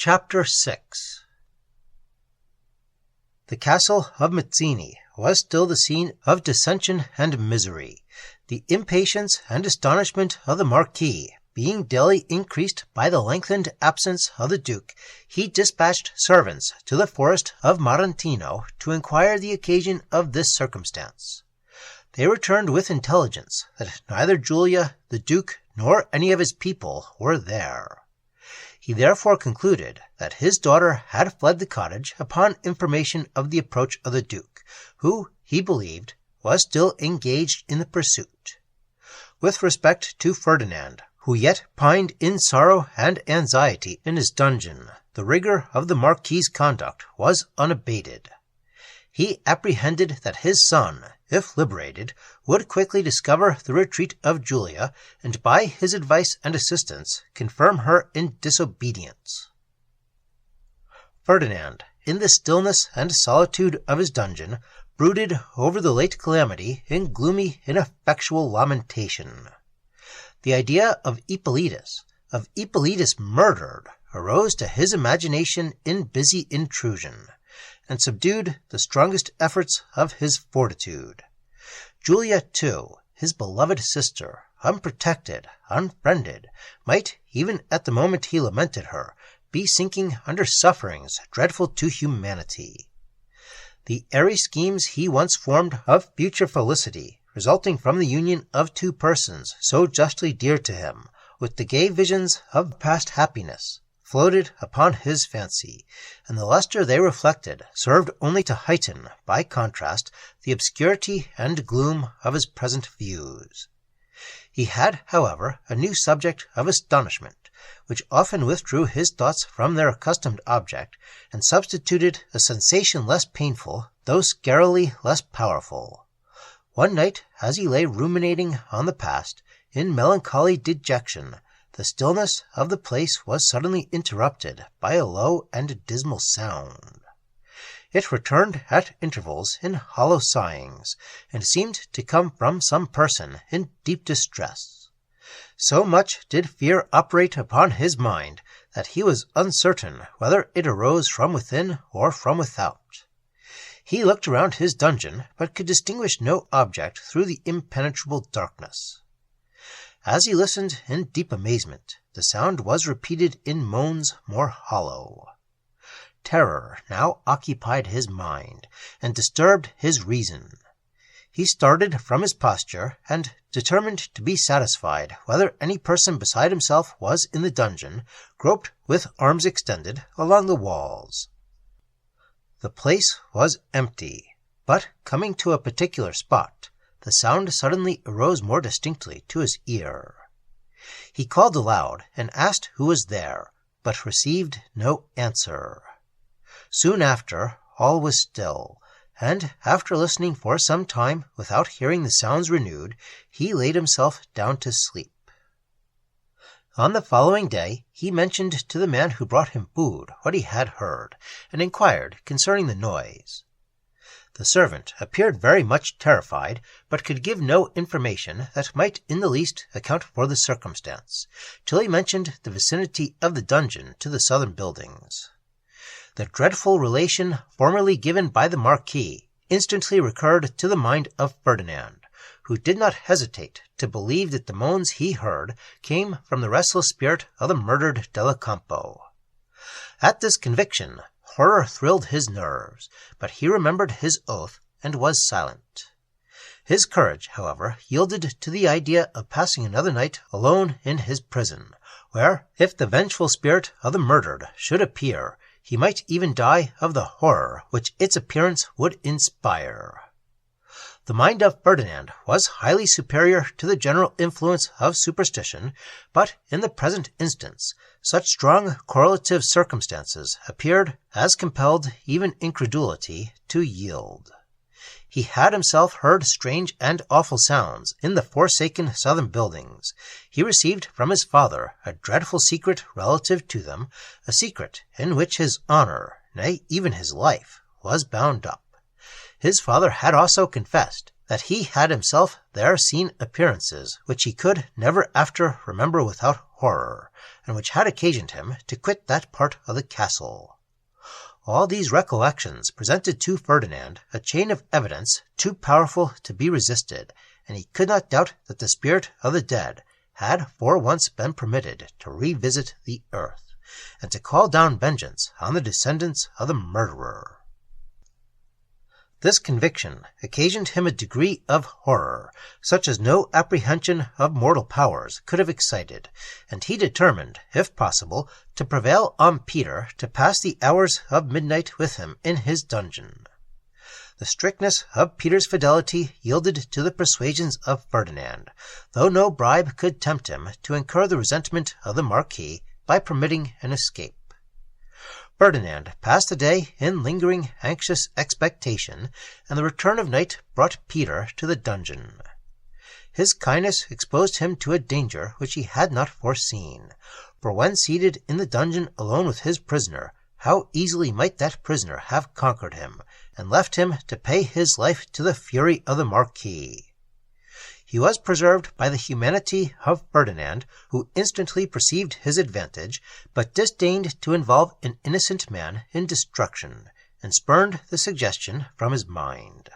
Chapter 6. The castle of Mazzini was still the scene of dissension and misery, the impatience and astonishment of the Marquis being daily increased by the lengthened absence of the Duke. He dispatched servants to the forest of Marantino to inquire the occasion of this circumstance. They returned with intelligence that neither Julia, the Duke, nor any of his people were there. He therefore concluded that his daughter had fled the cottage upon information of the approach of the Duke, who, he believed, was still engaged in the pursuit. With respect to Ferdinand, who yet pined in sorrow and anxiety in his dungeon, the rigor of the Marquis's conduct was unabated. He apprehended that his son, if liberated, would quickly discover the retreat of Julia, and by his advice and assistance confirm her in disobedience. Ferdinand, in the stillness and solitude of his dungeon, brooded over the late calamity in gloomy, ineffectual lamentation. The idea of Ippolitus murdered, arose to his imagination in busy intrusion, and subdued the strongest efforts of his fortitude. Julia, too, his beloved sister, unprotected, unfriended, might, even at the moment he lamented her, be sinking under sufferings dreadful to humanity. The airy schemes he once formed of future felicity, resulting from the union of two persons so justly dear to him, with the gay visions of past happiness, floated upon his fancy, and the lustre they reflected served only to heighten, by contrast, the obscurity and gloom of his present views. He had, however, a new subject of astonishment, which often withdrew his thoughts from their accustomed object, and substituted a sensation less painful, though scarcely less powerful. One night, as he lay ruminating on the past, in melancholy dejection, the stillness of the place was suddenly interrupted by a low and dismal sound. It returned at intervals in hollow sighings, and seemed to come from some person in deep distress. So much did fear operate upon his mind that he was uncertain whether it arose from within or from without. He looked around his dungeon, but could distinguish no object through the impenetrable darkness. As he listened in deep amazement, the sound was repeated in moans more hollow. Terror now occupied his mind, and disturbed his reason. He started from his posture, and, determined to be satisfied whether any person beside himself was in the dungeon, groped with arms extended along the walls. The place was empty, but, coming to a particular spot, the sound suddenly arose more distinctly to his ear. He called aloud and asked who was there, but received no answer. Soon after, all was still, and, after listening for some time without hearing the sounds renewed, he laid himself down to sleep. On the following day, he mentioned to the man who brought him food what he had heard, and inquired concerning the noise. The servant appeared very much terrified, but could give no information that might in the least account for the circumstance, till he mentioned the vicinity of the dungeon to the southern buildings. The dreadful relation formerly given by the Marquis instantly recurred to the mind of Ferdinand, who did not hesitate to believe that the moans he heard came from the restless spirit of the murdered Della Campo. At this conviction, horror thrilled his nerves, but he remembered his oath and was silent. His courage, however, yielded to the idea of passing another night alone in his prison, where, if the vengeful spirit of the murdered should appear, he might even die of the horror which its appearance would inspire. The mind of Ferdinand was highly superior to the general influence of superstition, but in the present instance, such strong correlative circumstances appeared as compelled even incredulity to yield. He had himself heard strange and awful sounds in the forsaken southern buildings. He received from his father a dreadful secret relative to them, a secret in which his honor, nay, even his life, was bound up. His father had also confessed, that he had himself there seen appearances which he could never after remember without horror, and which had occasioned him to quit that part of the castle. All these recollections presented to Ferdinand a chain of evidence too powerful to be resisted, and he could not doubt that the spirit of the dead had for once been permitted to revisit the earth, and to call down vengeance on the descendants of the murderer. This conviction occasioned him a degree of horror, such as no apprehension of mortal powers could have excited, and he determined, if possible, to prevail on Peter to pass the hours of midnight with him in his dungeon. The strictness of Peter's fidelity yielded to the persuasions of Ferdinand, though no bribe could tempt him to incur the resentment of the Marquis by permitting an escape. Ferdinand passed the day in lingering, anxious expectation, and the return of night brought Peter to the dungeon. His kindness exposed him to a danger which he had not foreseen, for when seated in the dungeon alone with his prisoner, how easily might that prisoner have conquered him, and left him to pay his life to the fury of the Marquis. He was preserved by the humanity of Ferdinand, who instantly perceived his advantage, but disdained to involve an innocent man in destruction, and spurned the suggestion from his mind.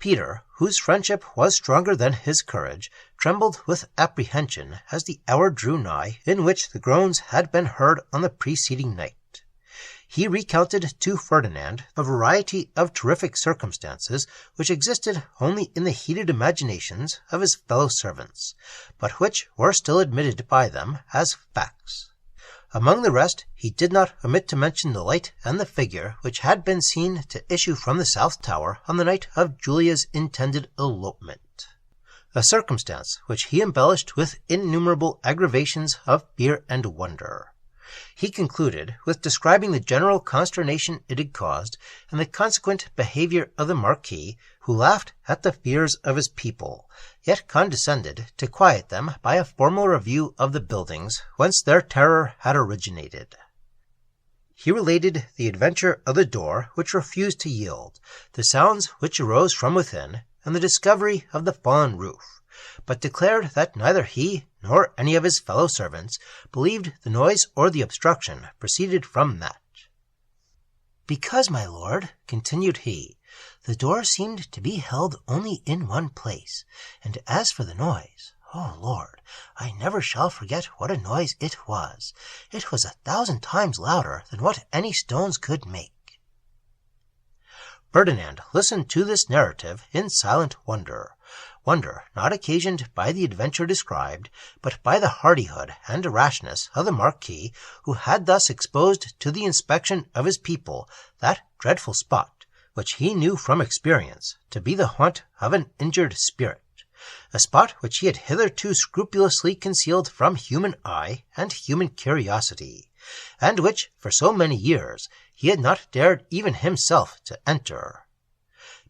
Peter, whose friendship was stronger than his courage, trembled with apprehension as the hour drew nigh in which the groans had been heard on the preceding night. He recounted to Ferdinand a variety of terrific circumstances which existed only in the heated imaginations of his fellow-servants, but which were still admitted by them as facts. Among the rest, he did not omit to mention the light and the figure which had been seen to issue from the south tower on the night of Julia's intended elopement, a circumstance which he embellished with innumerable aggravations of fear and wonder. He concluded with describing the general consternation it had caused, and the consequent behavior of the Marquis, who laughed at the fears of his people, yet condescended to quiet them by a formal review of the buildings whence their terror had originated. He related the adventure of the door which refused to yield, the sounds which arose from within, and the discovery of the fallen roof, but declared that neither he nor any of his fellow-servants believed the noise or the obstruction proceeded from that. "Because, my lord," continued he, "the door seemed to be held only in one place, and as for the noise, oh Lord, I never shall forget what a noise it was. It was 1,000 times louder than what any stones could make." Ferdinand listened to this narrative in silent wonder not occasioned by the adventure described, but by the hardihood and rashness of the Marquis, who had thus exposed to the inspection of his people that dreadful spot, which he knew from experience to be the haunt of an injured spirit, a spot which he had hitherto scrupulously concealed from human eye and human curiosity, and which for so many years he had not dared even himself to enter.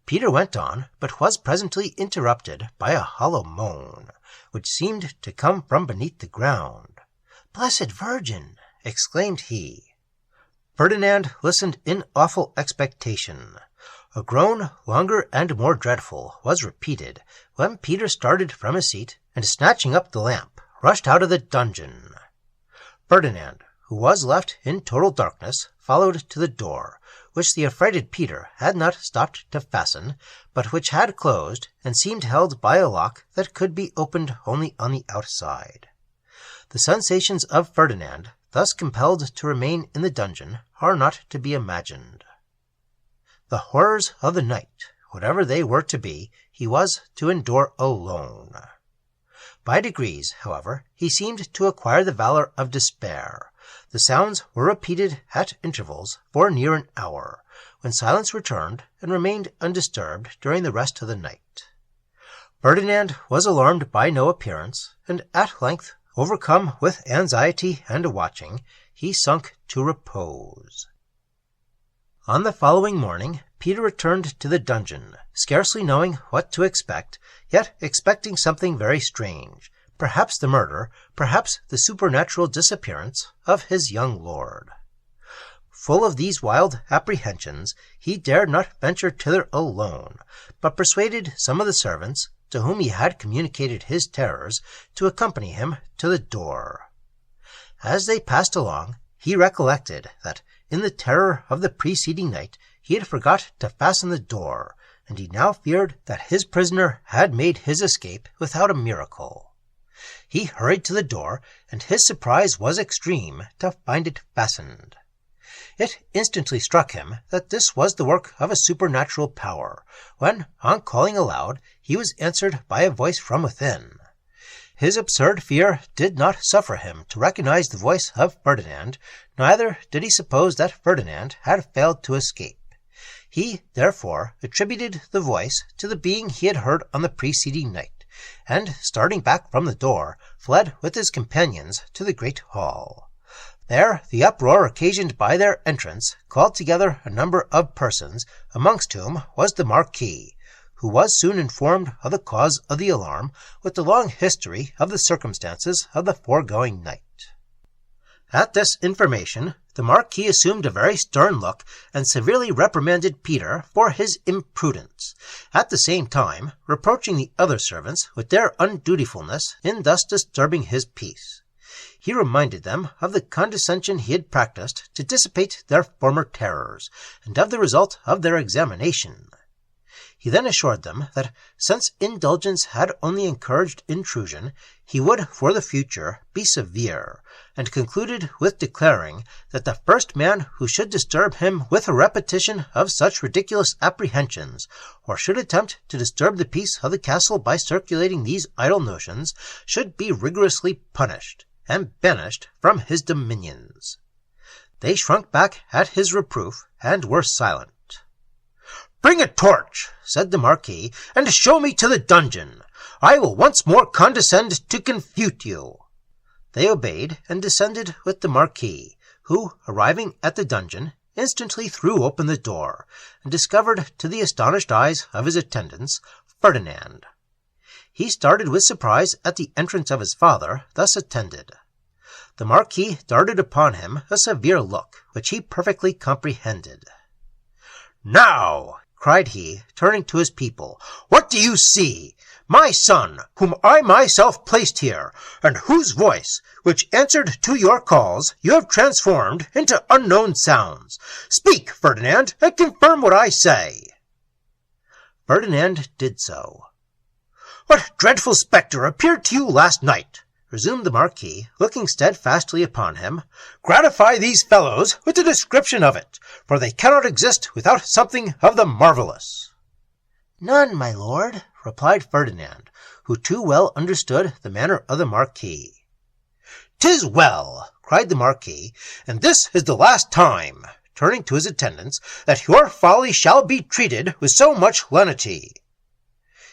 Peter went on, but was presently interrupted by a hollow moan, which seemed to come from beneath the ground. "Blessed Virgin!" exclaimed he. Ferdinand listened in awful expectation. A groan longer and more dreadful was repeated, when Peter started from his seat, and snatching up the lamp, rushed out of the dungeon. Ferdinand, who was left in total darkness, followed to the door, which the affrighted Peter had not stopped to fasten, but which had closed, and seemed held by a lock that could be opened only on the outside. The sensations of Ferdinand, thus compelled to remain in the dungeon, are not to be imagined. The horrors of the night, whatever they were to be, he was to endure alone. By degrees, however, he seemed to acquire the valor of despair. The sounds were repeated at intervals for near an hour, when silence returned and remained undisturbed during the rest of the night. Ferdinand was alarmed by no appearance, and at length, overcome with anxiety and watching, he sunk to repose. On the following morning, Peter returned to the dungeon, scarcely knowing what to expect, yet expecting something very strange, perhaps the murder, perhaps the supernatural disappearance of his young lord. full of these wild apprehensions, he dared not venture thither alone, but persuaded some of the servants, to whom he had communicated his terrors, to accompany him to the door. As they passed along, he recollected that, in the terror of the preceding night, he had forgot to fasten the door, and he now feared that his prisoner had made his escape without a miracle. He hurried to the door, and his surprise was extreme to find it fastened. It instantly struck him that this was the work of a supernatural power, when, on calling aloud, he was answered by a voice from within. His absurd fear did not suffer him to recognize the voice of Ferdinand, neither did he suppose that Ferdinand had failed to escape. He, therefore, attributed the voice to the being he had heard on the preceding night, and, starting back from the door, fled with his companions to the great hall. There the uproar occasioned by their entrance called together a number of persons, amongst whom was the Marquis, who was soon informed of the cause of the alarm with the long history of the circumstances of the foregoing night. At this information, the Marquis assumed a very stern look and severely reprimanded Peter for his imprudence, at the same time reproaching the other servants with their undutifulness in thus disturbing his peace. He reminded them of the condescension he had practiced to dissipate their former terrors, and of the result of their examination. He then assured them that, since indulgence had only encouraged intrusion, he would for the future be severe, and concluded with declaring that the first man who should disturb him with a repetition of such ridiculous apprehensions, or should attempt to disturb the peace of the castle by circulating these idle notions, should be rigorously punished, and banished from his dominions. They shrunk back at his reproof, and were silent. "Bring a torch," said the Marquis, "and show me to the dungeon. I will once more condescend to confute you." They obeyed, and descended with the Marquis, who, arriving at the dungeon, instantly threw open the door, and discovered to the astonished eyes of his attendants Ferdinand. He started with surprise at the entrance of his father, thus attended. The Marquis darted upon him a severe look, which he perfectly comprehended. "Now," cried he, turning to his people, "what do you see? My son, whom I myself placed here, and whose voice, which answered to your calls, you have transformed into unknown sounds. Speak, Ferdinand, and confirm what I say." Ferdinand did so. "What dreadful spectre appeared to you last night?" resumed the Marquis, looking steadfastly upon him. "Gratify these fellows with a description of it, for they cannot exist without something of the marvellous." "None, my lord," replied Ferdinand, who too well understood the manner of the Marquis. "'Tis well," cried the Marquis, "and this is the last time," turning to his attendants, "that your folly shall be treated with so much lenity."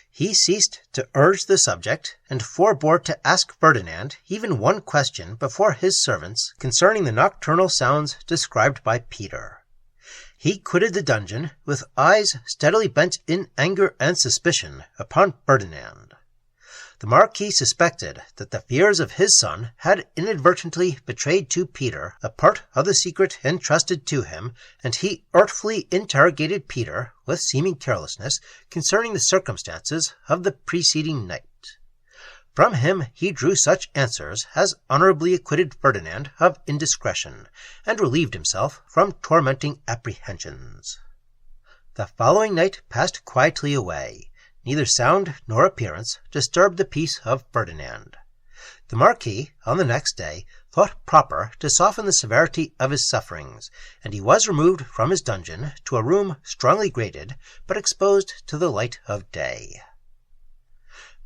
He ceased to urge the subject, and forbore to ask Ferdinand even one question before his servants concerning the nocturnal sounds described by Peter. He quitted the dungeon with eyes steadily bent in anger and suspicion upon Ferdinand. The Marquis suspected that the fears of his son had inadvertently betrayed to Peter a part of the secret entrusted to him, and he artfully interrogated Peter with seeming carelessness concerning the circumstances of the preceding night. From him he drew such answers as honorably acquitted Ferdinand of indiscretion, and relieved himself from tormenting apprehensions. The following night passed quietly away. Neither sound nor appearance disturbed the peace of Ferdinand. The Marquis, on the next day, thought proper to soften the severity of his sufferings, and he was removed from his dungeon to a room strongly grated, but exposed to the light of day.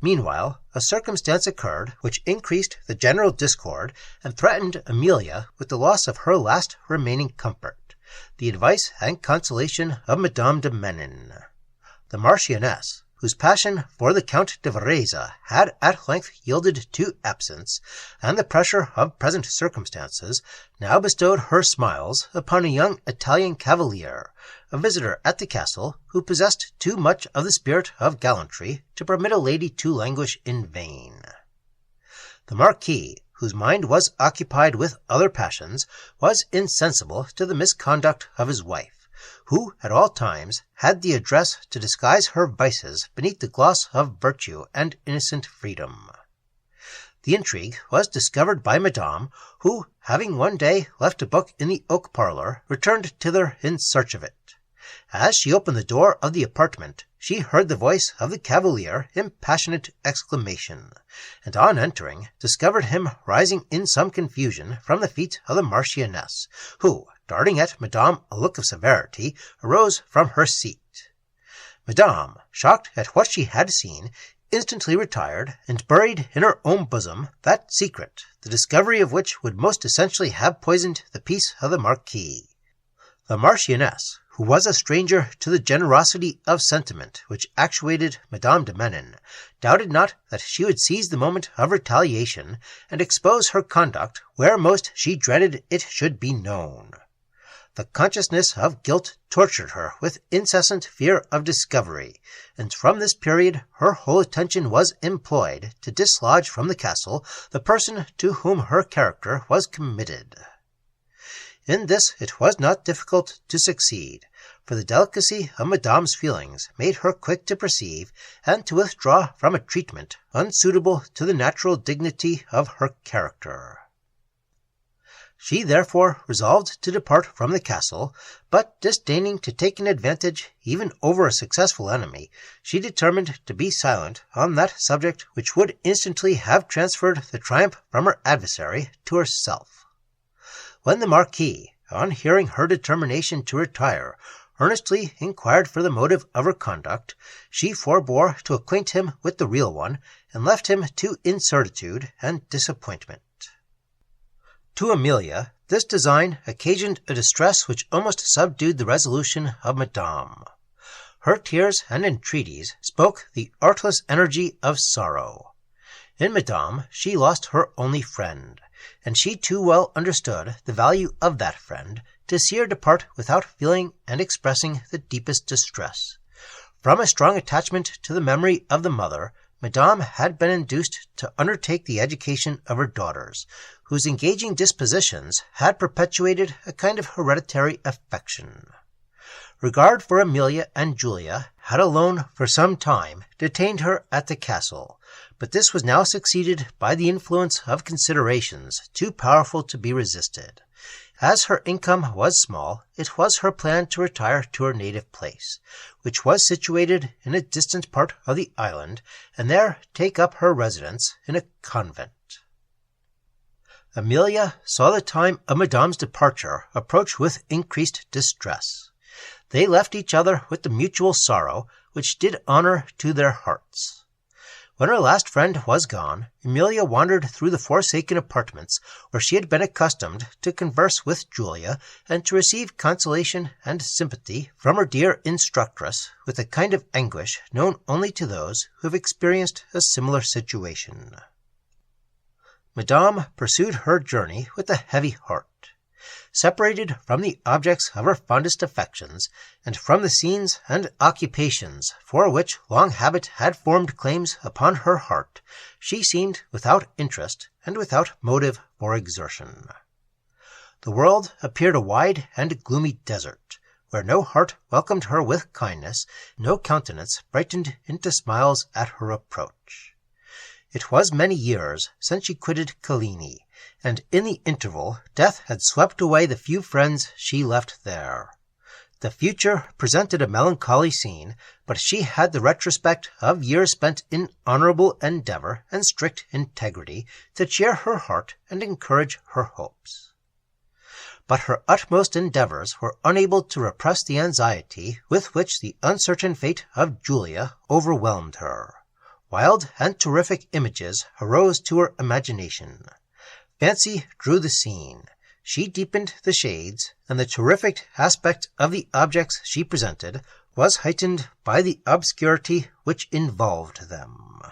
Meanwhile, a circumstance occurred which increased the general discord and threatened Amelia with the loss of her last remaining comfort, the advice and consolation of Madame de Menin. The Marchioness, whose passion for the Count de Varese had at length yielded to absence, and the pressure of present circumstances, now bestowed her smiles upon a young Italian cavalier, a visitor at the castle, who possessed too much of the spirit of gallantry to permit a lady to languish in vain. The Marquis, whose mind was occupied with other passions, was insensible to the misconduct of his wife, who at all times had the address to disguise her vices beneath the gloss of virtue and innocent freedom. The intrigue was discovered by Madame, who, having one day left a book in the oak parlour, returned thither in search of it. As she opened the door of the apartment, she heard the voice of the cavalier in passionate exclamation, and on entering, discovered him rising in some confusion from the feet of the Marchioness, who, darting at Madame a look of severity, arose from her seat. Madame, shocked at what she had seen, instantly retired, and buried in her own bosom that secret, the discovery of which would most essentially have poisoned the peace of the Marquis. The Marchioness, who was a stranger to the generosity of sentiment which actuated Madame de Menin, doubted not that she would seize the moment of retaliation, and expose her conduct where most she dreaded it should be known. The consciousness of guilt tortured her with incessant fear of discovery, and from this period her whole attention was employed to dislodge from the castle the person to whom her character was committed. In this it was not difficult to succeed, for the delicacy of Madame's feelings made her quick to perceive and to withdraw from a treatment unsuitable to the natural dignity of her character. She therefore resolved to depart from the castle, but disdaining to take an advantage even over a successful enemy, she determined to be silent on that subject which would instantly have transferred the triumph from her adversary to herself. When the Marquis, on hearing her determination to retire, earnestly inquired for the motive of her conduct, she forbore to acquaint him with the real one, and left him to incertitude and disappointment. To Amelia, this design occasioned a distress which almost subdued the resolution of Madame. Her tears and entreaties spoke the artless energy of sorrow. In Madame she lost her only friend, and she too well understood the value of that friend to see her depart without feeling and expressing the deepest distress. From a strong attachment to the memory of the mother, Madame had been induced to undertake the education of her daughters, whose engaging dispositions had perpetuated a kind of hereditary affection. Regard for Amelia and Julia had alone for some time detained her at the castle, but this was now succeeded by the influence of considerations too powerful to be resisted. As her income was small, it was her plan to retire to her native place, which was situated in a distant part of the island, and there take up her residence in a convent. Amelia saw the time of Madame's departure approach with increased distress. They left each other with the mutual sorrow which did honour to their hearts. When her last friend was gone, Amelia wandered through the forsaken apartments where she had been accustomed to converse with Julia and to receive consolation and sympathy from her dear instructress with a kind of anguish known only to those who have experienced a similar situation. Madame pursued her journey with a heavy heart. Separated from the objects of her fondest affections, and from the scenes and occupations for which long habit had formed claims upon her heart, she seemed without interest and without motive for exertion. The world appeared a wide and gloomy desert, where no heart welcomed her with kindness, no countenance brightened into smiles at her approach. It was many years since she quitted Calini, and in the interval death had swept away the few friends she left there. The future presented a melancholy scene, but she had the retrospect of years spent in honourable endeavour and strict integrity to cheer her heart and encourage her hopes. But her utmost endeavours were unable to repress the anxiety with which the uncertain fate of Julia overwhelmed her. Wild and terrific images arose to her imagination. Fancy drew the scene. She deepened the shades, and the terrific aspect of the objects she presented was heightened by the obscurity which involved them.